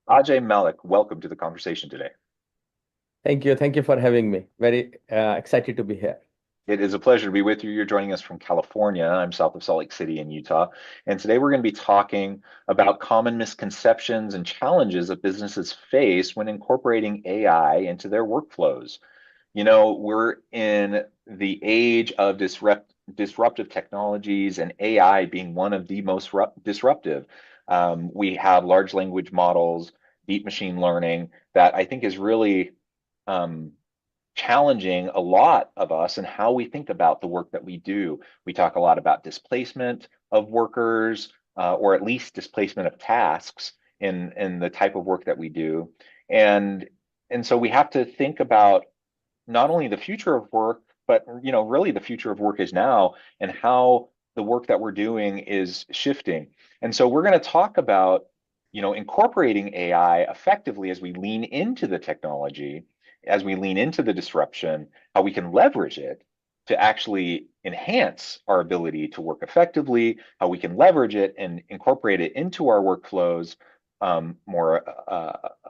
Ajay Malik, welcome to the conversation today. Thank you. Thank you for having me. Very excited to be here. It is a pleasure to be with you. You're joining us from California. I'm south of Salt Lake City in Utah. And today we're going to be talking about common misconceptions and challenges that businesses face when incorporating AI into their workflows. We're in the age of disruptive technologies, and AI being one of the most disruptive. We have large language models, deep machine learning, that I think is really um, challenging a lot of us and how we think about the work that we do. We talk a lot about displacement of workers, or at least displacement of tasks in the type of work that we do. And and so we have to think about not only the future of work, but really the future of work is now, and how the work that we're doing is shifting. And so we're going to talk about, incorporating AI effectively as we lean into the technology, as we lean into the disruption, how we can leverage it to actually enhance our ability to work effectively, how we can leverage it and incorporate it into our workflows more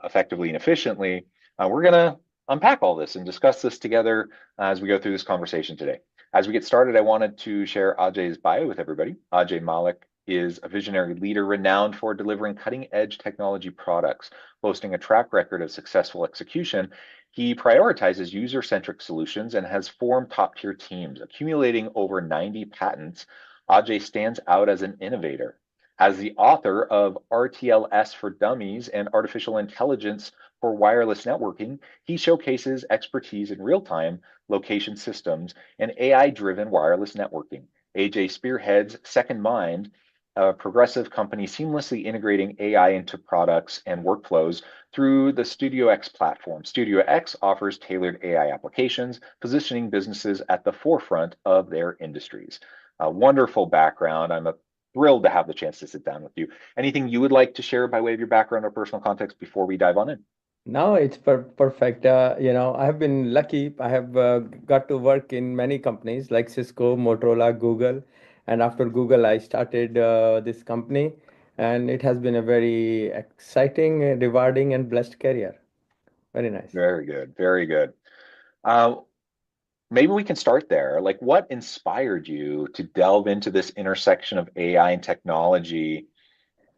effectively and efficiently. We're going to unpack all this and discuss this together as we go through this conversation today. As we get started, I wanted to share Ajay's bio with everybody. Ajay Malik is a visionary leader renowned for delivering cutting-edge technology products, boasting a track record of successful execution. He prioritizes user-centric solutions and has formed top-tier teams, accumulating over 90 patents. Ajay stands out as an innovator. As the author of RTLS for Dummies and Artificial Intelligence for Wireless Networking, he showcases expertise in real-time location systems and AI-driven wireless networking. AJ spearheads Secomind, a progressive company seamlessly integrating AI into products and workflows through the StudioX platform. StudioX offers tailored AI applications, positioning businesses at the forefront of their industries. A wonderful background. I'm thrilled to have the chance to sit down with you. Anything you would like to share by way of your background or personal context before we dive on in? No, it's perfect. I have been lucky. I have got to work in many companies like Cisco, Motorola, Google. And after Google, I started this company. And it has been a very exciting, rewarding, and blessed career. Very nice. Very good, very good. Uh, Maybe we can start there. Like, what inspired you to delve into this intersection of AI and technology,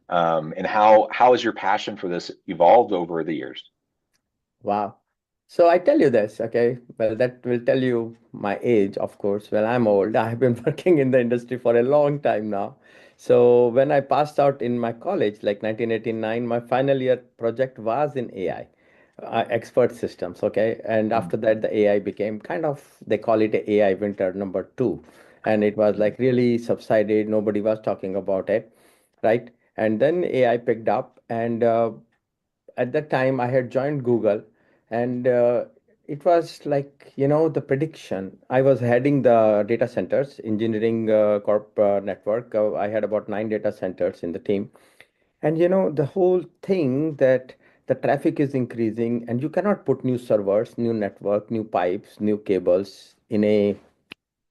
and how has your passion for this evolved over the years? Wow. So I tell you this, okay? Well, that will tell you my age, of course. Well, I'm old. I've been working in the industry for a long time now. So when I passed out in my college, like 1989, my final year project was in AI, expert systems, okay? And Mhm, after that, the AI became kind of, they call it a AI winter number two. And it was mhm, like really subsided. Nobody was talking about it, right? And then AI picked up and at that time I had joined Google, and it was like, the prediction. I was heading the data centers engineering corp network. I had about 9 data centers in the team. And the whole thing that the traffic is increasing, and you cannot put new servers, new network, new pipes, new cables in a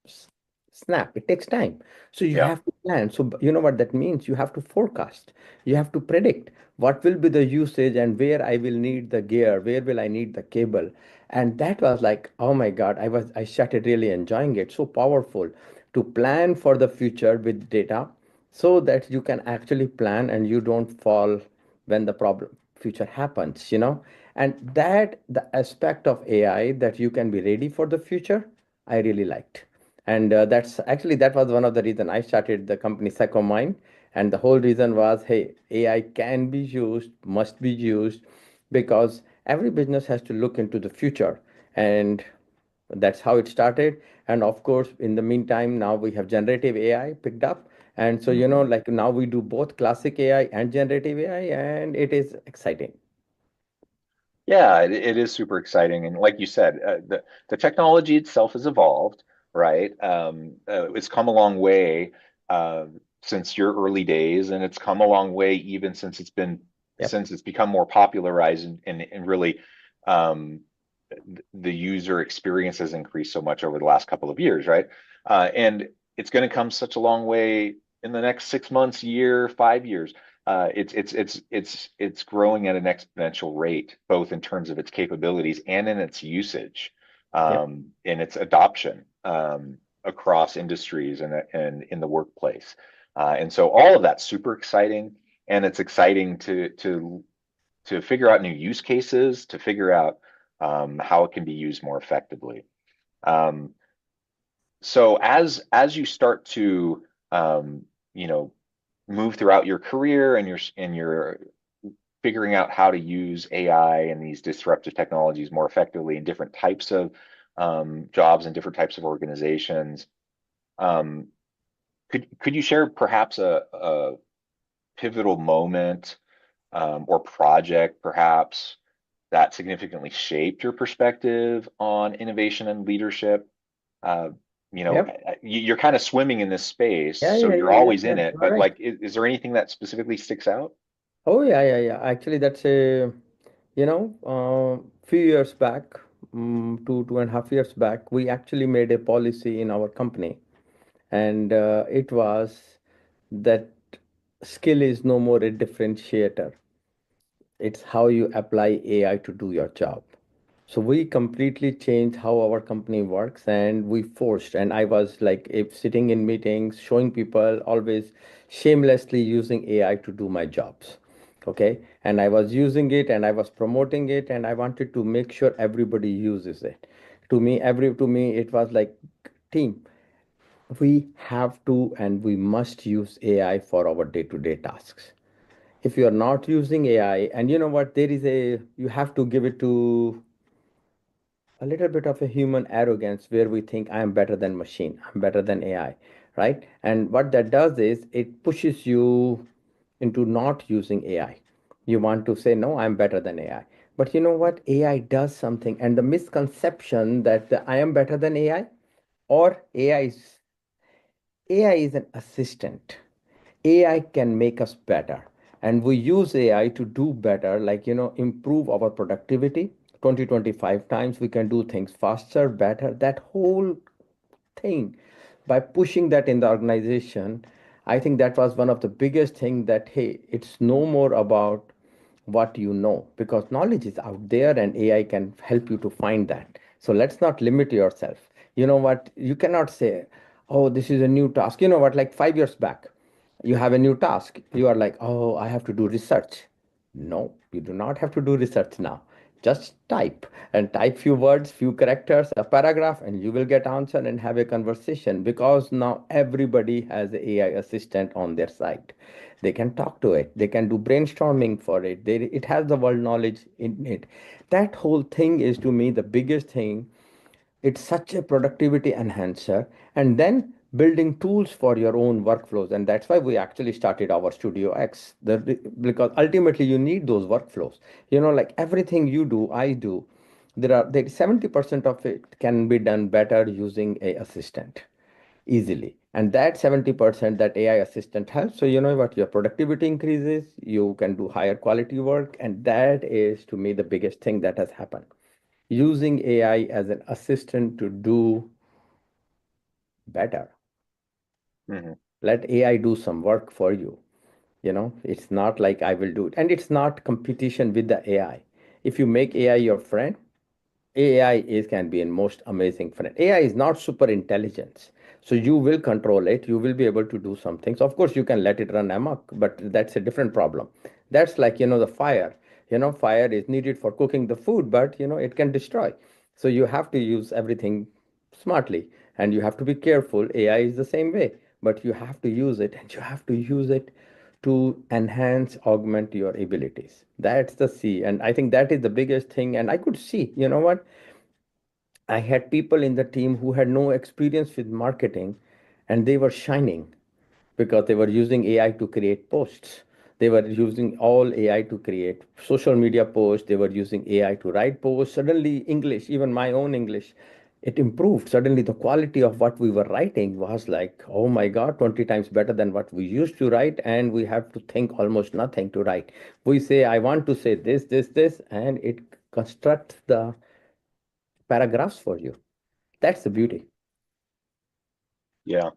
s- snap. It takes time. So you yeah. have to plan. So you know what that means? You have to forecast. You have to predict what will be the usage and where I will need the gear, where will I need the cable. And that was like, oh my God, I started really enjoying it. So powerful to plan for the future with data so that you can actually plan and you don't fall when the problem future happens. And that the aspect of AI that you can be ready for the future, I really liked. And that was one of the reason I started the company Secomind. And the whole reason was, hey, AI can be used, must be used, because every business has to look into the future. And that's how it started. And of course, in the meantime, now we have generative AI picked up. And so, Mhm. like now we do both classic AI and generative AI, and it is exciting. Yeah, it is super exciting, and like you said, the technology itself has evolved, right? It's come a long way uh, since your early days, and it's come a long way even Yep. since it's become more popularized, and really um, the user experience has increased so much over the last couple of years, right? And it's going to come such a long way in the next 6 months, year, 5 years. it's growing at an exponential rate, both in terms of its capabilities and in its usage, Yep. in its adoption across industries and in the workplace. And so all of that's super exciting, and it's exciting to figure out new use cases, to figure out how it can be used more effectively. Um, so as you start to you know move throughout your career and you're figuring out how to use AI and these disruptive technologies more effectively in different types of jobs and different types of organizations, um, could you share perhaps a pivotal moment or project perhaps that significantly shaped your perspective on innovation and leadership? Uh, Yep. you're kind of swimming in this space, Yeah, so yeah, you're yeah, yeah, always in yeah. it. You are But right. like, is there anything that specifically sticks out? Oh, yeah, yeah, yeah. Actually, that's a, few years back, 2.5 years back, we actually made a policy in our company, and it was that skill is no more a differentiator. It's how you apply AI to do your job. So we completely changed how our company works, and we forced. And I was like, if sitting in meetings, showing people always shamelessly using AI to do my jobs. Okay. And I was using it and I was promoting it, and I wanted to make sure everybody uses it. To me, it was like, team, we have to and we must use AI for our day-to-day tasks. If you are not using AI, and you know what, there is a, you have to give it to a little bit of a human arrogance where we think I am better than machine, I'm better than AI, right? And what that does is it pushes you into not using AI. You want to say, no, I'm better than AI. But you know what? AI does something, and the misconception that I am better than AI, or AI is an assistant. AI can make us better. And we use AI to do better, like, improve our productivity 20-25 times. We can do things faster, better. That whole thing, by pushing that in the organization, I think that was one of the biggest thing, that hey, it's no more about what you know, because knowledge is out there and AI can help you to find that. So let's not limit yourself. You know what, you cannot say, oh, this is a new task. You know what, like 5 years back, you have a new task, you are like, oh, I have to do research. No, you do not have to do research now. Just type, and type few words, few characters, a paragraph, and you will get answer and have a conversation, because now everybody has a AI assistant on their side. They can talk to it, they can do brainstorming for it, it has the world knowledge in it. That whole thing is, to me, the biggest thing. It's such a productivity enhancer. And then building tools for your own workflows. And that's why we actually started our StudioX. Because ultimately you need those workflows. Like everything you do, I do. There 70% of it can be done better using a assistant easily. And that 70% that AI assistant helps. So you know what, your productivity increases, you can do higher quality work. And that is, to me, the biggest thing that has happened, using AI as an assistant to do better. Hmm. Let AI do some work for you. It's not like I will do it. And it's not competition with the AI. If you make AI your friend, AI can be a most amazing friend. AI is not super intelligence. So you will control it. You will be able to do some things. Of course, you can let it run amok, but that's a different problem. That's like, the fire. Fire is needed for cooking the food, but, it can destroy. So you have to use everything smartly, and you have to be careful. AI is the same way, but you have to use it, and you have to use it to enhance, augment your abilities. That's the C. And I think that is the biggest thing. And I could see, you know what? I had people in the team who had no experience with marketing, and they were shining because they were using AI to create posts. They were using all AI to create social media posts. They were using AI to write posts. Suddenly, English, even my own English, it improved. Suddenly, the quality of what we were writing was like, oh my God, 20 times better than what we used to write. And we have to think almost nothing to write. We say, I want to say this, this, this, and it constructs the paragraphs for you. That's the beauty. Yeah.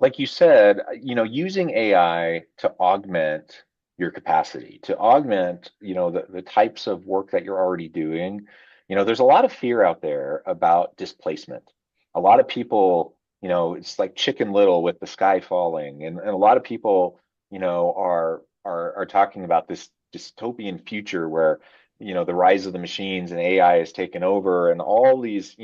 like you said, using AI to augment your capacity, to augment, the types of work that you're already doing. There's a lot of fear out there about displacement. A lot of people, it's like Chicken Little with the sky falling, and a lot of people, are talking about this dystopian future where, the rise of the machines and AI has taken over, and all these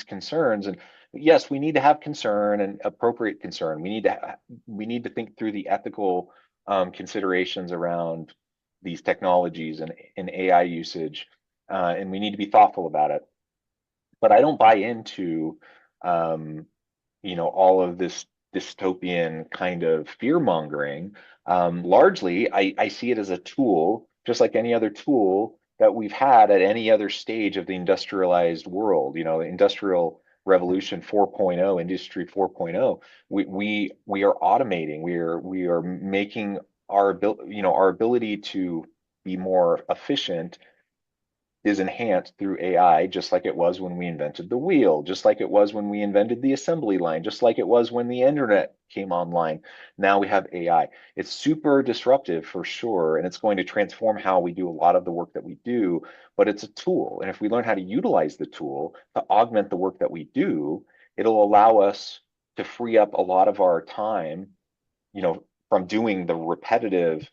concerns. And yes, we need to have concern and appropriate concern. We need to think through the ethical considerations around these technologies and AI usage, and we need to be thoughtful about it. But I don't buy into um, all of this dystopian kind of fear mongering. Largely, I see it as a tool, just like any other tool that we've had at any other stage of the industrialized world. The Industrial Revolution 4.0, Industry 4.0. We are automating. We are making our ability to be more efficient is enhanced through AI, just like it was when we invented the wheel, just like it was when we invented the assembly line, just like it was when the internet came online. Now we have AI. It's super disruptive for sure, and it's going to transform how we do a lot of the work that we do, but it's a tool. And if we learn how to utilize the tool to augment the work that we do, it'll allow us to free up a lot of our time, from doing the repetitive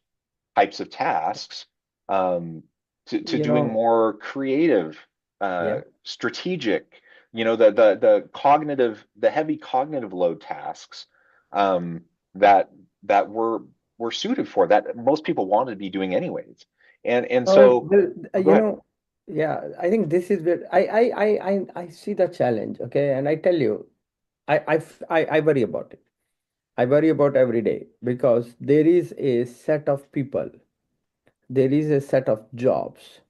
types of tasks, um, to You doing know, more creative, yeah. strategic, the heavy cognitive load tasks, um, that that we're suited for, that most people want to be doing anyways. And so, Well, oh, go ahead. yeah, I think this is where I see the challenge, okay? And I tell you, I worry about it. I worry about every day because there is a set of people, there is a set of jobs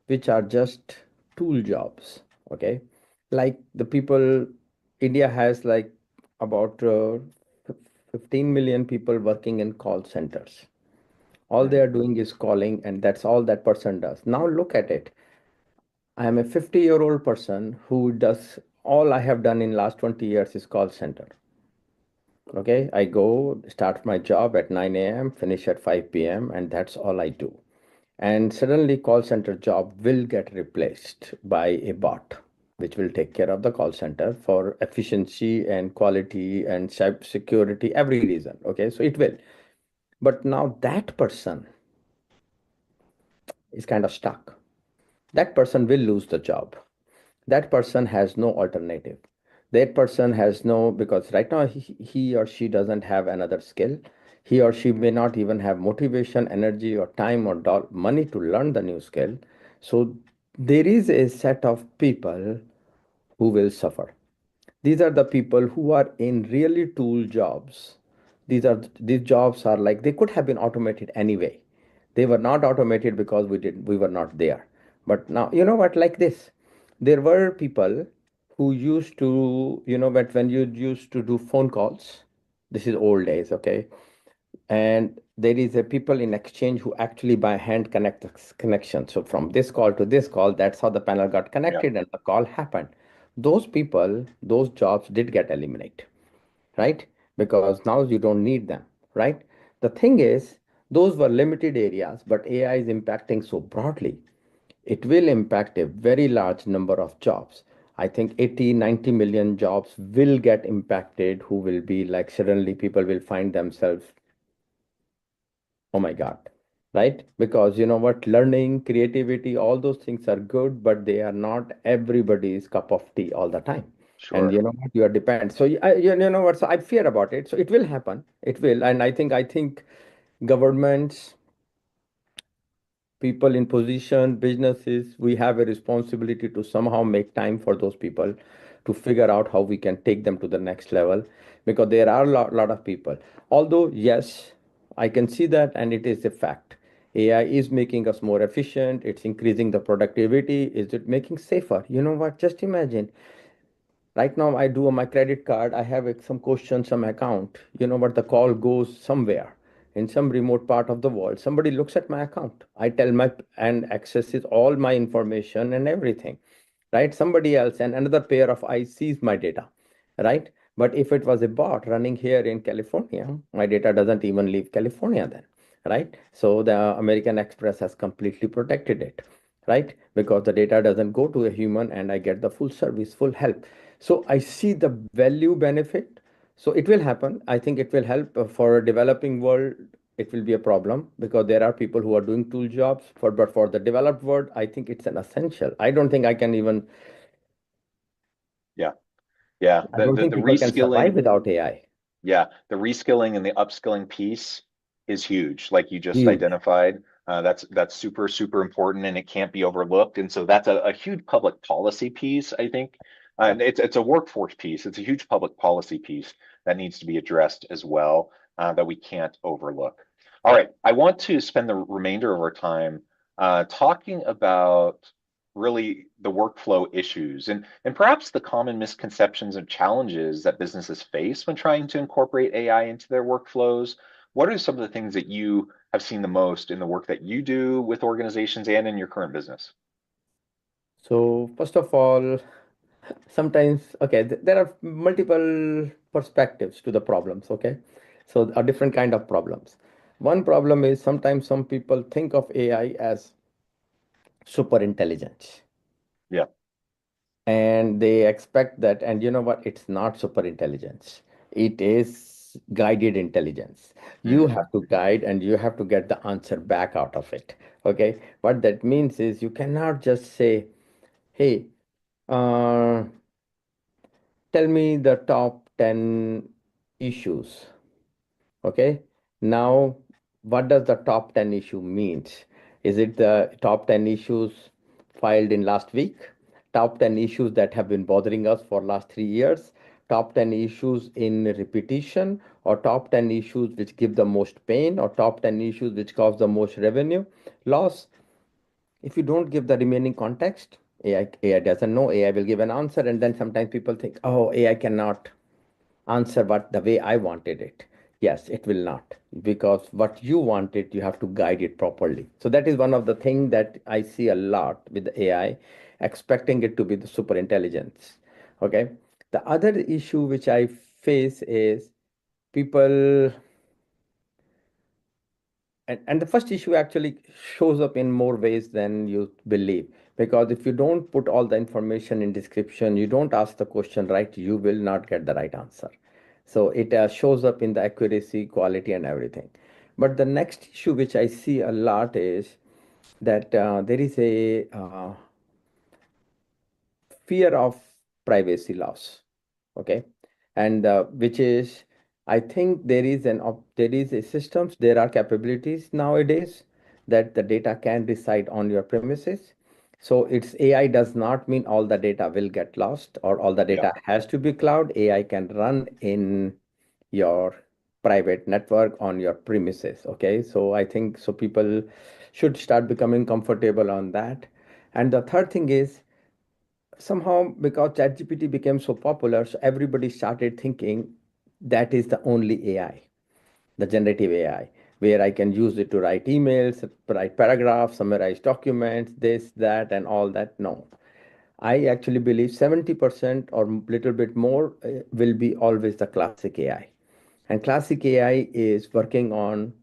which are just tool jobs, okay? Like the people, India has like about 15 million people working in call centers. All they Mm, are doing is calling, and that's all that person does. Now look at it. I am a 50-year-old person who does all I have done in last 20 years is call center. Okay, I go start my job at 9 a.m., finish at 5 p.m., and that's all I do. And suddenly, call center job will get replaced by a bot, which will take care of the call center for efficiency and quality and security, every reason. Okay, so it will. But now that person is kind of stuck. That person will lose the job. That person has no alternative. That person has no, because right now he or she doesn't have another skill. He or she may not even have motivation, energy, or time or money to learn the new skill. So there is a set of people who will suffer. These are the people who are in really tool jobs. These jobs are like they could have been automated anyway. They were not automated because we were not there. But now you know what, like this. There were people who used to, but when you used to do phone calls, this is old days, okay? And there is a people in exchange who actually by hand connect the connection. So from this call to this call, that's how the panel got yeah, connected and the call happened. Those people, those jobs did get eliminated, right? Because now you don't need them, right? The thing is, those were limited areas, but AI is impacting so broadly. It will impact a very large number of jobs. I think 80, 90 million jobs will get impacted, who will be like suddenly people will find themselves, oh my God, right? Because you know what, learning, creativity, all those things are good, but they are not everybody's cup of tea all the time. And sure. you know what, you are dependent. So you know what, so I fear about it. So it will happen. It will. And I think governments, people in position, businesses, we have a responsibility to somehow make time for those people to figure out how we can take them to the next level because there are lot of people. Although, yes, I can see that and it is a fact. AI is making us more efficient, it's increasing the productivity. Is it making safer? You know what? Just imagine right now I do on my credit card, I have some question, some account. You know what? The call goes somewhere in some remote part of the world. Somebody looks at my account. I tell my and accesses all my information and everything, right? Somebody else and another pair of eyes sees my data, right? But if it was a bot running here in California, my data doesn't even leave California then, right? So the American Express has completely protected it, right? Because the data doesn't go to a human and I get the full service, full help. So I see the value benefit. So it will happen. I think it will help for a developing world. It will be a problem because there are people who are doing tool jobs for, but for the developed world, I think it's an essential. I don't think I can even, Yeah, yeah. I don't think The people can survive reskilling, without AI. yeah, the reskilling and the upskilling piece is huge, like you just Huge. identified. That's super, super important, and it can't be overlooked. And so that's a huge public policy piece, I think. And it's a workforce piece. It's a huge public policy piece that needs to be addressed as well, that we can't overlook. All right, I want to spend the remainder of our time talking about really the workflow issues and perhaps the common misconceptions and challenges that businesses face when trying to incorporate AI into their workflows. What are some of the things that you have seen the most in the work that you do with organizations and in your current business? So first of all, sometimes, okay, there are multiple perspectives to the problems, okay? So a different kind of problems. One problem is sometimes some people think of AI as super intelligence Yeah. and they expect that, and you know what? It's not super intelligence. It is guided intelligence. You Mm, have to guide and you have to get the answer back out of it, okay? What that means is you cannot just say, hey, uh, tell me the top 10 issues. Okay. Now, what does the top 10 issue means? Is it the top 10 issues filed in last week? Top 10 issues that have been bothering us for last 3 years? Top 10 issues in repetition? Or top 10 issues which give the most pain? Or top 10 issues which cause the most revenue loss? If you don't give the remaining context, AI doesn't know. AI will give an answer, and then sometimes people think, oh, AI cannot answer what the way I wanted it. Yes, it will not, because what you wanted, you have to guide it properly. So that is one of the things that I see a lot with the AI, expecting it to be the super intelligence. Okay. The other issue which I face is people, and the first issue actually shows up in more ways than you believe, because if you don't put all the information in description, you don't ask the question right, you will not get the right answer. So it shows up in the accuracy, quality, and everything. But the next issue which I see a lot is that there is a fear of privacy loss. Okay. And which is, I think there is a systems, there are capabilities nowadays that the data can reside on your premises. So it's AI does not mean all the data will get lost or all the yeah. data has to be cloud. AI can run in your private network on your premises. Okay. So I think so people should start becoming comfortable on that. And the third thing is, somehow, because ChatGPT became so popular, so everybody started thinking that is the only AI, the generative AI, where I can use it to write emails, write paragraphs, summarize documents, this, that, and all that. No, I actually believe 70% or little bit more will be always the classic AI. And classic AI is working on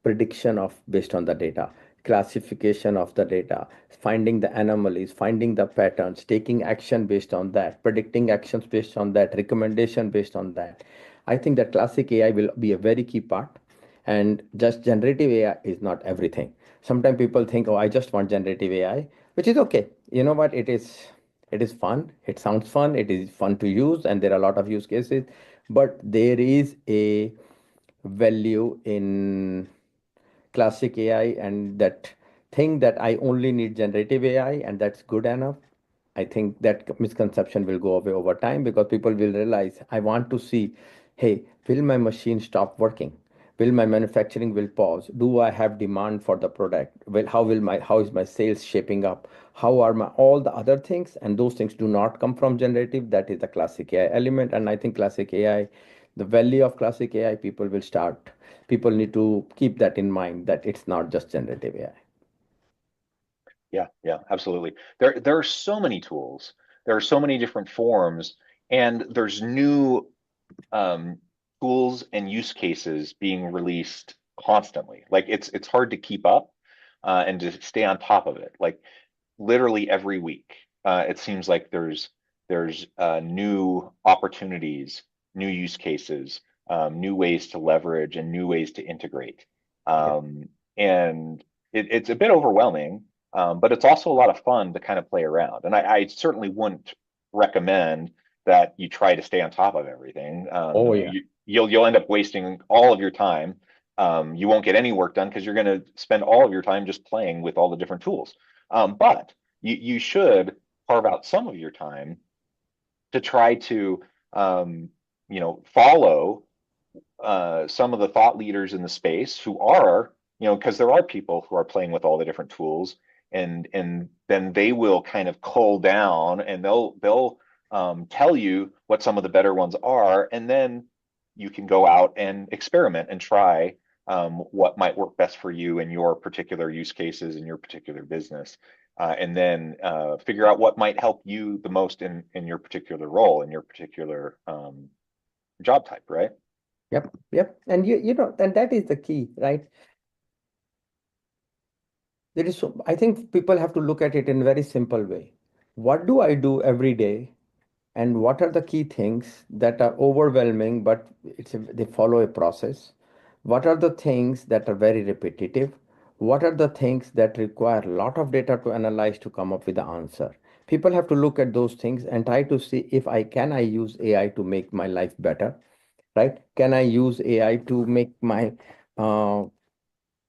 prediction of based on the data, classification of the data, finding the anomalies, finding the patterns, taking action based on that, predicting actions based on that, recommendation based on that. I think that classic AI will be a very key part. And just generative AI is not everything. Sometimes people think, oh, I just want generative AI, which is okay. You know what? It is fun. It sounds fun. It is fun to use, and there are a lot of use cases. But there is a value in classic AI, and that thing that I only need generative AI and that's good enough. I think that misconception will go away over time because people will realize I want to see, hey, will my machine stop working? Will my manufacturing will pause? Do I have demand for the product? Well, how is my sales shaping up? How are my all the other things? And those things do not come from generative. That is the classic AI element. And I think classic AI, the value of classic AI, people need to keep that in mind that it's not just generative AI. Yeah, yeah, absolutely. There are so many tools. There are so many different forms, and there's new um, tools and use cases being released constantly. Like it's hard to keep up and to stay on top of it. Like literally every week, it seems like there's new opportunities, new use cases, new ways to leverage, and new ways to integrate. Yeah. And it's a bit overwhelming, but it's also a lot of fun to kind of play around. And I certainly wouldn't recommend that you try to stay on top of everything. Oh yeah. You'll end up wasting all of your time. You won't get any work done because you're going to spend all of your time just playing with all the different tools. But you should carve out some of your time to try to follow some of the thought leaders in the space who are, because there are people who are playing with all the different tools, and then they will kind of cull down and they'll tell you what some of the better ones are, and then you can go out and experiment and try what might work best for you in your particular use cases in your particular business. And then figure out what might help you the most in your particular role, in your particular job type, right? Yep. Yep. And and that is the key, right? There is so, I think people have to look at it in a very simple way. What do I do every day? And what are the key things that are overwhelming, but they follow a process? What are the things that are very repetitive? What are the things that require a lot of data to analyze to come up with the answer? People have to look at those things and try to see if I use AI to make my life better, right? Can I use AI to make my uh,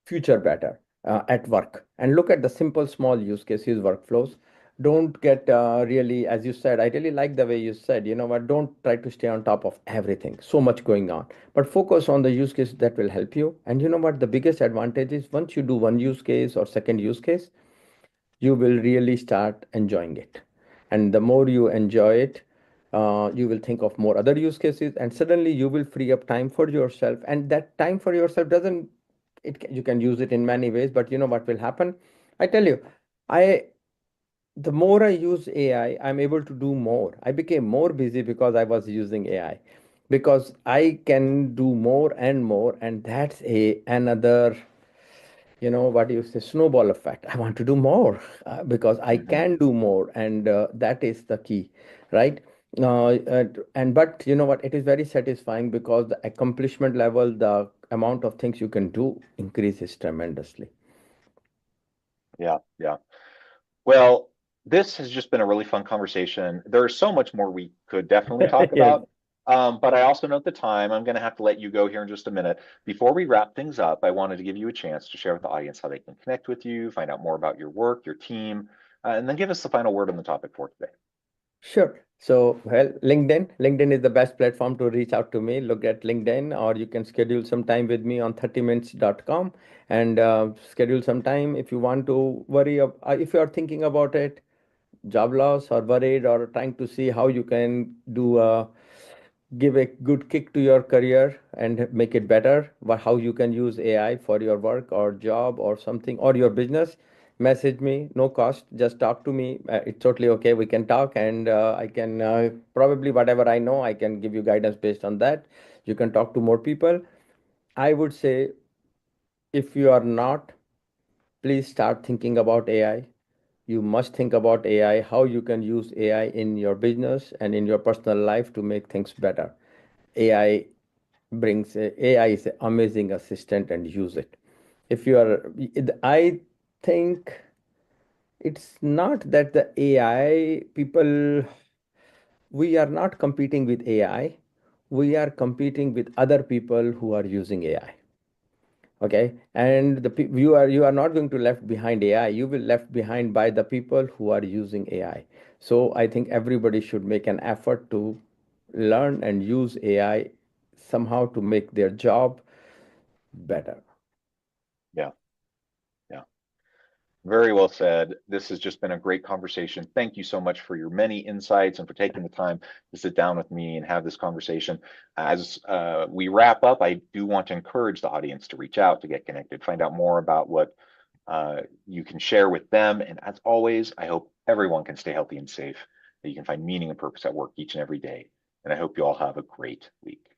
future better at work? And look at the simple small use cases workflows. Don't get really, as you said, I really like the way you said, you know what, don't try to stay on top of everything, so much going on, but focus on the use case that will help you. And you know what, the biggest advantage is once you do one use case or second use case, you will really start enjoying it. And the more you enjoy it, you will think of more other use cases, and suddenly you will free up time for yourself. And that time for yourself doesn't, you can use it in many ways, but you know what will happen? I tell you, I the more I use AI, I'm able to do more. I became more busy because I was using AI, because I can do more and more, and that's a another, what do you say, snowball effect. I want to do more because I Hmm. can do more, and that is the key, right? And but you know what, it is very satisfying because the accomplishment level, the amount of things you can do increases tremendously. Yeah, yeah. Well, this has just been a really fun conversation. There's so much more we could definitely talk Yes. about. But I also note the time. I'm going to have to let you go here in just a minute. Before we wrap things up, I wanted to give you a chance to share with the audience how they can connect with you, find out more about your work, your team, and then give us the final word on the topic for today. Sure. So, well, LinkedIn. LinkedIn is the best platform to reach out to me. Look at LinkedIn, or you can schedule some time with me on 30minutes.com and schedule some time if you want to if you are thinking about it, job loss, or worried, or trying to see how you can give a good kick to your career and make it better, how you can use AI for your work or job or something or your business. Message me, no cost, just talk to me. It's totally okay, we can talk, and I can probably, whatever I know, I can give you guidance based on that. You can talk to more people. I would say, if you are not, please start thinking about AI. You must think about AI, how you can use AI in your business and in your personal life to make things better. AI AI is an amazing assistant, and use it. If you are, I think it's not that the AI people, we are not competing with AI. We are competing with other people who are using AI. Okay, and you are not going to left behind AI. You will left behind by the people who are using AI. So I think everybody should make an effort to learn and use AI somehow to make their job better. Yeah, yeah. Very well said. This has just been a great conversation. Thank you so much for your many insights and for taking the time to sit down with me and have this conversation. As we wrap up, I do want to encourage the audience to reach out, to get connected, find out more about what you can share with them. And as always, I hope everyone can stay healthy and safe, that you can find meaning and purpose at work each and every day. and I hope you all have a great week.